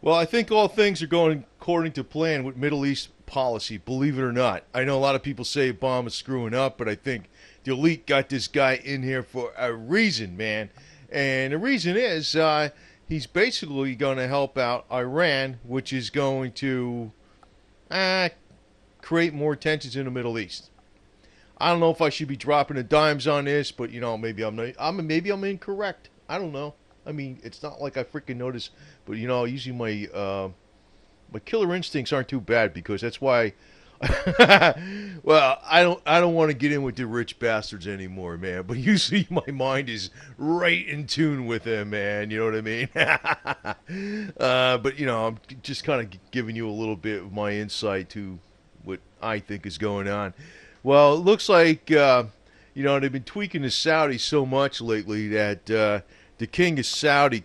Well, I think all things are going according to plan with Middle East policy, believe it or not. I know a lot of people say Obama's screwing up, but I think the elite got this guy in here for a reason, man. And the reason is he's basically going to help out Iran, which is going to uh, create more tensions in the Middle East. I don't know if I should be dropping the dimes on this, but maybe maybe I'm incorrect. I don't know. I mean, it's not like I freaking notice, but usually my killer instincts aren't too bad because that's why. Well, I don't want to get in with the rich bastards anymore, man. But usually my mind is right in tune with them, man. You know what I mean? But I'm just kind of giving you a little bit of my insight to what I think is going on. Well, it looks like they've been tweaking the Saudis so much lately that the king of Saudi,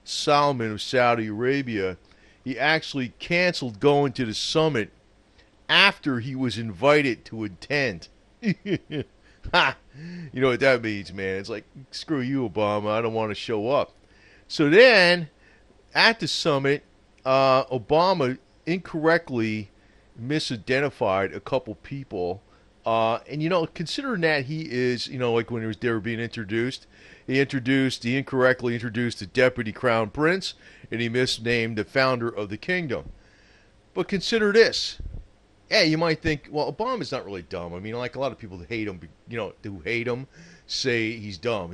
Salman of Saudi Arabia, he actually canceled going to the summit after he was invited to attend. Ha! You know what that means, man? It's like, screw you, Obama. I don't want to show up. So then, at the summit, Obama incorrectly misidentified a couple people. And considering that he is, like when they were being introduced, he incorrectly introduced the deputy crown prince, and he misnamed the founder of the kingdom. But consider this. Yeah, you might think, well, Obama's not really dumb. I mean, like a lot of people that hate him, who hate him, say he's dumb.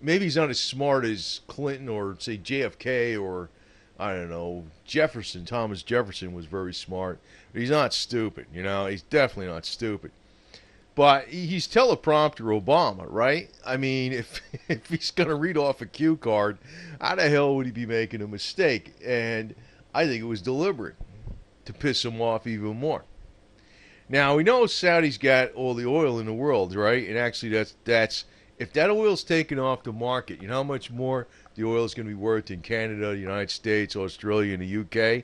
Maybe he's not as smart as Clinton or say JFK or I don't know Jefferson. Thomas Jefferson was very smart, but he's not stupid. He's definitely not stupid. But he's teleprompter Obama, right? I mean, if if he's gonna read off a cue card, how the hell would he be making a mistake? And I think it was deliberate to piss him off even more. Now we know Saudi's got all the oil in the world, right? And actually, that's if that oil's taken off the market, you know how much more the oil is going to be worth in Canada, the United States, Australia, and the UK.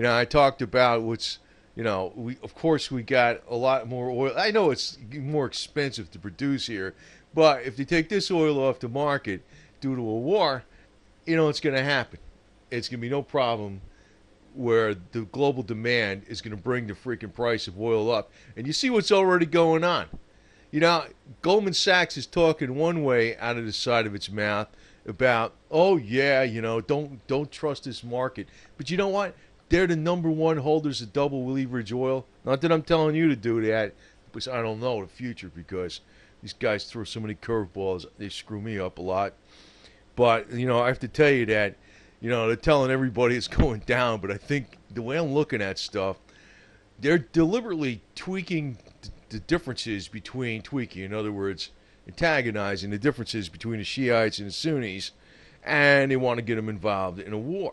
I talked about we of course we got a lot more oil. I know it's more expensive to produce here, but if they take this oil off the market due to a war, it's going to happen. It's going to be no problem where the global demand is going to bring the freaking price of oil up. And you see what's already going on. Goldman Sachs is talking one way out of the side of its mouth about, oh yeah, don't trust this market. But you know what? They're the number one holders of double leverage oil. Not that I'm telling you to do that, because I don't know the future because these guys throw so many curveballs. They screw me up a lot. But, I have to tell you that they're telling everybody it's going down, but I think the way I'm looking at stuff, they're deliberately tweaking the differences between in other words, antagonizing the differences between the Shiites and the Sunnis, and they want to get them involved in a war.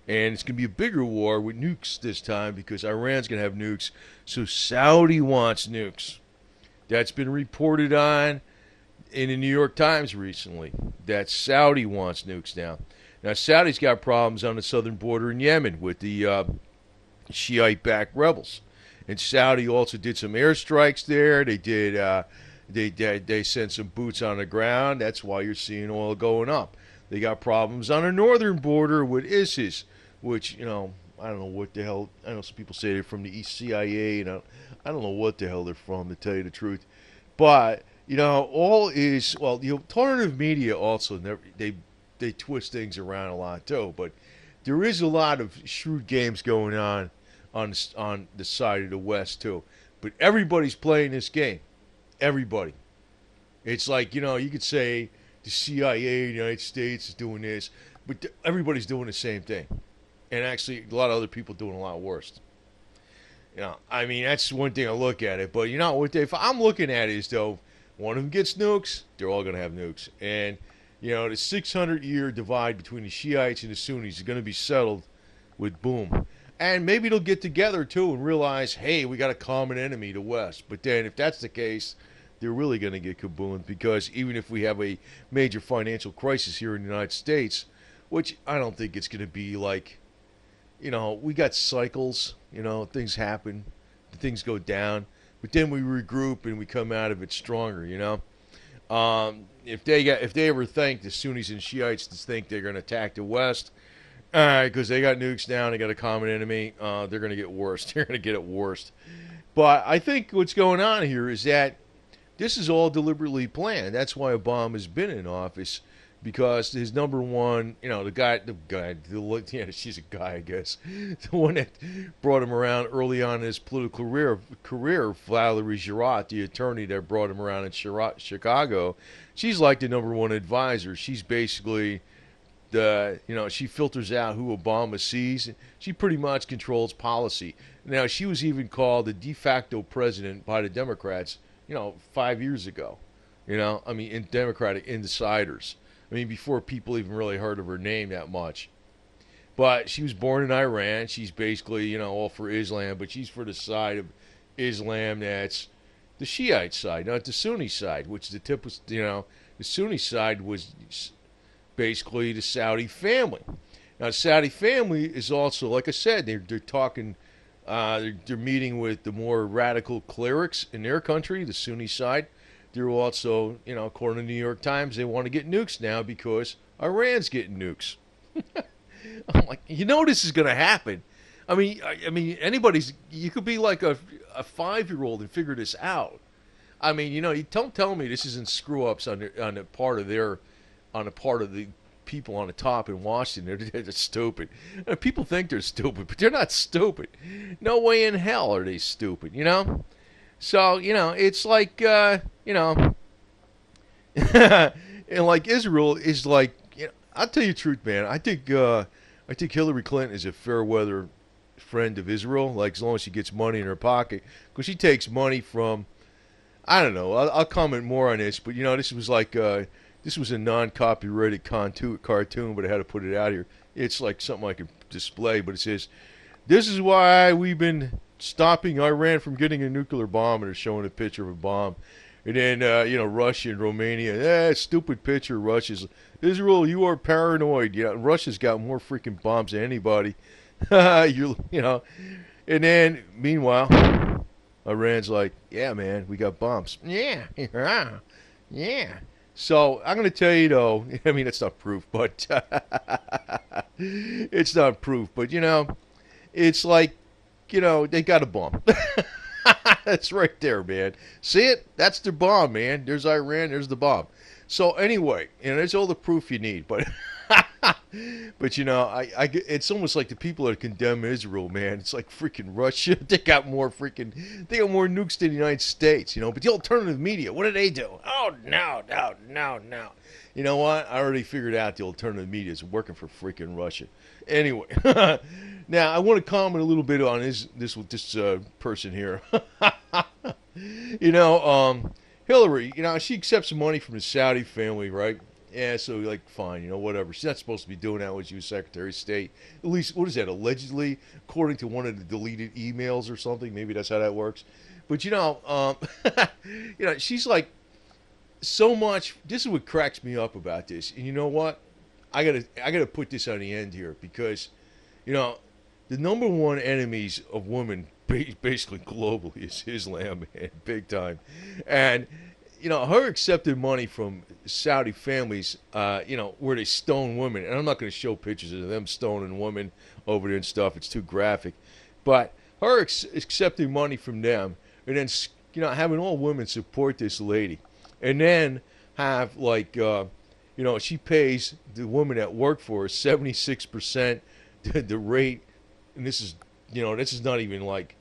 And it's going to be a bigger war with nukes this time because Iran's going to have nukes, so Saudi wants nukes. That's been reported on in the New York Times recently, that Saudi wants nukes now. Now, Saudi's got problems on the southern border in Yemen with the Shiite-backed rebels, and Saudi also did some airstrikes there. They did. They sent some boots on the ground. That's why you're seeing oil going up. They got problems on the northern border with ISIS, which I don't know what the hell. I know some people say they're from the CIA, and I don't know what the hell they're from, to tell you the truth. But all is well. The alternative media also they twist things around a lot too, but there is a lot of shrewd games going on the side of the West too. But everybody's playing this game. Everybody. It's like you could say the CIA, the United States is doing this, but everybody's doing the same thing, and actually a lot of other people doing a lot worse. I mean that's one thing I look at it, but what if I'm looking at it is though, one of them gets nukes, they're all going to have nukes, and the 600-year divide between the Shiites and the Sunnis is going to be settled with boom. And maybe they'll get together, too, and realize, hey, we got a common enemy, the West. But then if that's the case, they're really going to get kaboomed because even if we have a major financial crisis here in the United States, which I don't think it's going to be like, we got cycles, things happen, things go down. But then we regroup and we come out of it stronger, if they ever think the Sunnis and Shiites think they're going to attack the West, All right, because they got nukes now, they got a common enemy. They're going to get worse. They're going to get it worse. But I think what's going on here is that this is all deliberately planned. That's why Obama's been in office, because his number one, yeah, she's a guy, I guess, the one that brought him around early on in his political career, Valerie Jarrett, the attorney that brought him around in Chicago, she's like the number one advisor. She's basically she filters out who Obama sees. She pretty much controls policy. Now, she was even called the de facto president by the Democrats, 5 years ago. In Democratic insiders. Before people even really heard of her name that much. But she was born in Iran. She's basically, all for Islam, but she's for the side of Islam that's the Shiite side, not the Sunni side, which the tip was, the Sunni side was basically the Saudi family. Now, the Saudi family is also, like I said, they're talking, they're meeting with the more radical clerics in their country, the Sunni side. They're also, according to the New York Times, they want to get nukes now because Iran's getting nukes. I'm like, this is going to happen. You could be like a 5-year-old and figure this out. You don't tell me this isn't screw ups on the part of the people on the top in Washington. They're stupid. People think they're stupid, but they're not stupid. No way in hell are they stupid, So, it's like, and like Israel is like, I'll tell you the truth, man. I think Hillary Clinton is a fair weather friend of Israel, like as long as she gets money in her pocket, because she takes money from, I don't know, I'll comment more on this, but this was like, this was a non-copyrighted cartoon, but I had to put it out here. It's like something I could display, but it says, "This is why we've been stopping Iran from getting a nuclear bomb," and they're showing a picture of a bomb. And then, Russia and Romania, stupid picture, Russia's. Israel, you are paranoid. Russia's got more freaking bombs than anybody. And then, meanwhile, Iran's like, yeah, man, we got bombs. Yeah. So, I'm going to tell you, though, it's not proof, but it's not proof, but, it's like, they got a bomb. That's right there, man. See it? That's the bomb, man. There's Iran, there's the bomb. So anyway, there's all the proof you need, but but it's almost like the people that condemn Israel, man. It's like freaking Russia. They got more nukes than the United States, but the alternative media, what do they do? Oh, no. You know what? I already figured out the alternative media is working for freaking Russia. Anyway, now I want to comment a little bit on this person here. Hillary, she accepts money from the Saudi family, right? Yeah, so like, fine, whatever. She's not supposed to be doing that when she was Secretary of State. At least, what is that? Allegedly, according to one of the deleted emails or something. Maybe that's how that works. But she's like so much. This is what cracks me up about this. And you know what? I gotta put this on the end here because, the number one enemies of women basically globally is Islam, man, big time. And, her accepting money from Saudi families, where they stone women. And I'm not going to show pictures of them stoning women over there and stuff. It's too graphic. But her accepting money from them and then, having all women support this lady. And then have, like, she pays the woman that work for her 76% the rate. And this is not even like,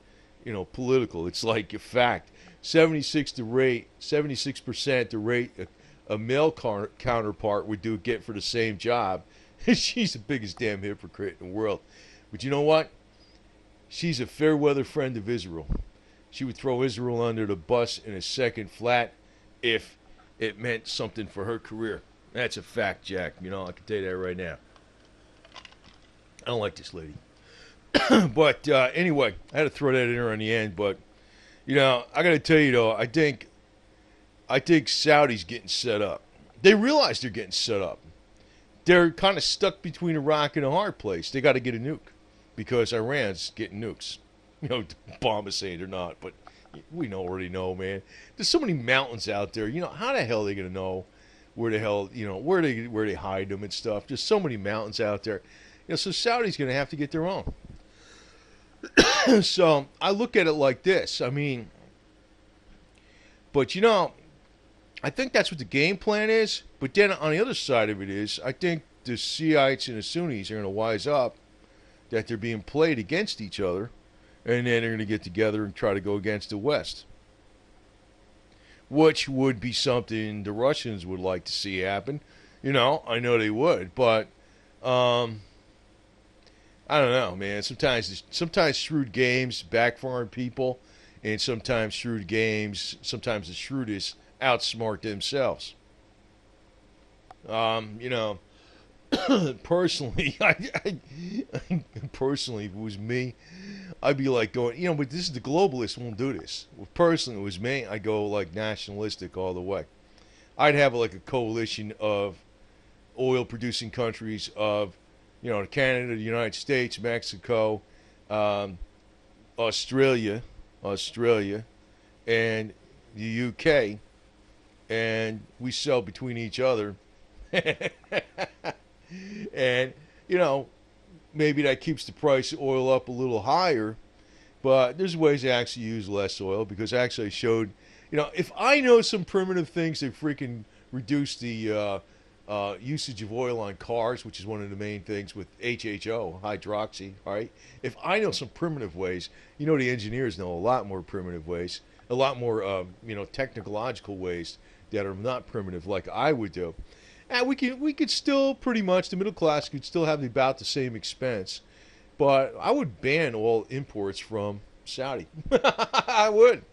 political. It's like a fact. 76% the rate a male counterpart would get for the same job. She's the biggest damn hypocrite in the world. But you know what? She's a fair weather friend of Israel. She would throw Israel under the bus in a second flat if it meant something for her career. That's a fact, Jack. I can tell you that right now. I don't like this lady. But anyway, I had to throw that in there on the end. But, I got to tell you, though, I think Saudi's getting set up. They realize they're getting set up. They're kind of stuck between a rock and a hard place. They got to get a nuke because Iran's getting nukes. Obama's saying they're not, but we already know, man. There's so many mountains out there. How the hell are they going to know where the hell, where they hide them and stuff? There's so many mountains out there. so Saudi's going to have to get their own. So I look at it like this. I mean, but I think that's what the game plan is. But then on the other side of it is, I think the Shiites and the Sunnis are going to wise up that they're being played against each other, and then they're going to get together and try to go against the West, which would be something the Russians would like to see happen. I know they would, but I don't know, man. Sometimes shrewd games backfire people, and sometimes sometimes the shrewdest outsmart themselves. Personally, personally, if it was me, I'd be like going, but this is the globalists won't do this. Well, personally, if it was me, I'd go like nationalistic all the way. I'd have like a coalition of oil-producing countries of, Canada, the United States, Mexico, Australia, and the UK, and we sell between each other. And, maybe that keeps the price of oil up a little higher, but there's ways to actually use less oil, because actually I showed, if I know some primitive things that freaking reduce the usage of oil on cars, which is one of the main things with HHO, hydroxy, all right? If I know some primitive ways, the engineers know a lot more primitive ways, a lot more, technological ways that are not primitive like I would do. And we could still pretty much, the middle class could still have about the same expense, but I would ban all imports from Saudi. I would.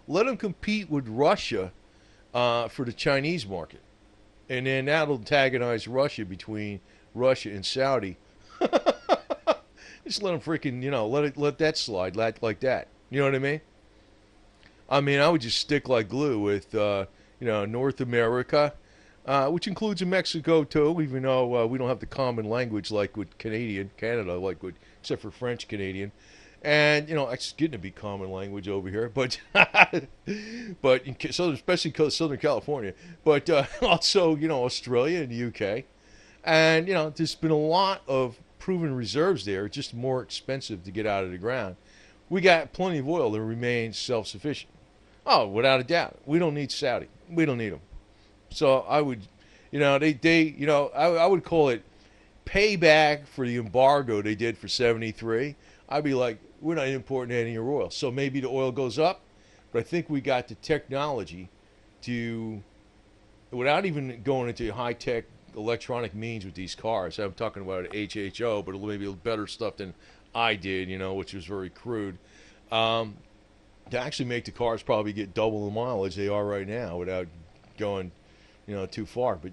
Let them compete with Russia for the Chinese market, and then that'll antagonize Russia between Russia and Saudi. Just let them freaking, let that slide like that. You know what I mean? I would just stick like glue with, North America. Which includes in Mexico too, even though we don't have the common language like with Canada, except for French Canadian, and it's getting to be common language over here, but especially Southern California, but also Australia and the UK, and there's been a lot of proven reserves there, just more expensive to get out of the ground. We got plenty of oil that remains self-sufficient. Oh, without a doubt, we don't need Saudi. We don't need them. So I would, I would call it payback for the embargo they did for 73. I'd be like, we're not importing any of your oil. So maybe the oil goes up, but I think we got the technology to, without even going into high-tech electronic means with these cars. I'm talking about HHO, but maybe better stuff than I did, which was very crude. To actually make the cars probably get double the mileage they are right now without going too far. But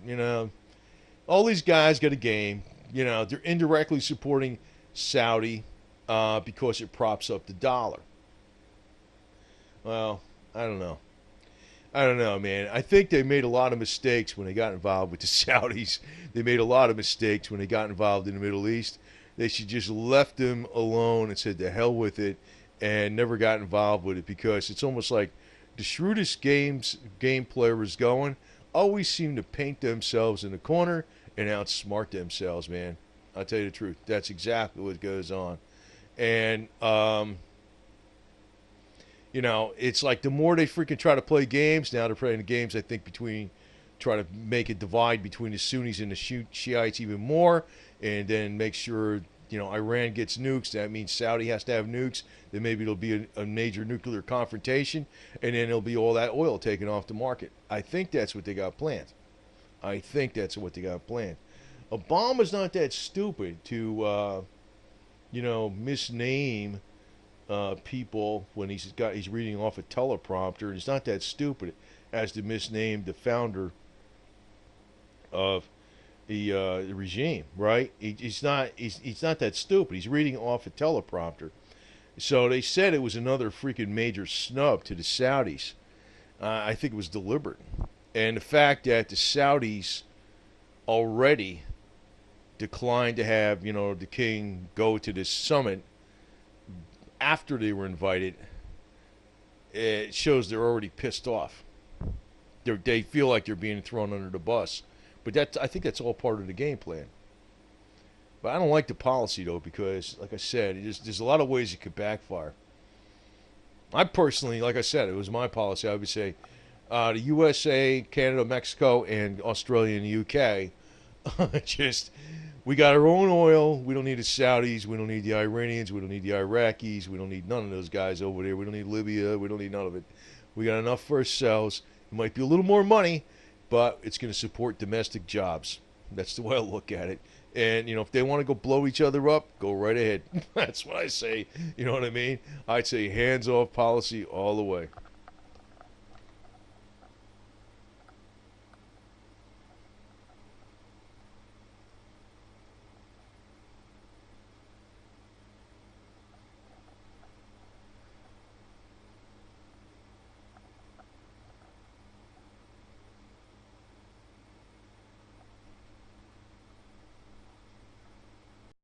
all these guys got a game. They're indirectly supporting Saudi because it props up the dollar. Well, I don't know, man. I think they made a lot of mistakes when they got involved with the Saudis. They made a lot of mistakes when they got involved in the Middle East. They should just left them alone and said to hell with it, and never got involved with it, because it's almost like the shrewdest game players going always seem to paint themselves in the corner and outsmart themselves, man. I'll tell you the truth. That's exactly what goes on. And, it's like the more they freaking try to play games, now they're playing the games, I think, try to make a divide between the Sunnis and the Shiites even more, and then make sure, Iran gets nukes. That means Saudi has to have nukes. Then maybe it'll be a major nuclear confrontation, and then it'll be all that oil taken off the market. I think that's what they got planned. Obama's not that stupid to, misname people when he's reading off a teleprompter. He's not that stupid as to misname the founder of the regime, right? He's not that stupid. He's reading off a teleprompter. So they said it was another freaking major snub to the Saudis. I think it was deliberate. And the fact that the Saudis already declined to have, the king go to this summit after they were invited, it shows they're already pissed off. They feel like they're being thrown under the bus. But I think that's all part of the game plan. But I don't like the policy, though, because, like I said, there's a lot of ways it could backfire. I personally, like I said, it was my policy. I would say the USA, Canada, Mexico, and Australia and the UK. Just, we got our own oil. We don't need the Saudis. We don't need the Iranians. We don't need the Iraqis. We don't need none of those guys over there. We don't need Libya. We don't need none of it. We got enough for ourselves. It might be a little more money, but it's going to support domestic jobs. That's the way I look at it. And, if they want to go blow each other up, go right ahead. That's what I say. You know what I mean? I'd say hands-off policy all the way.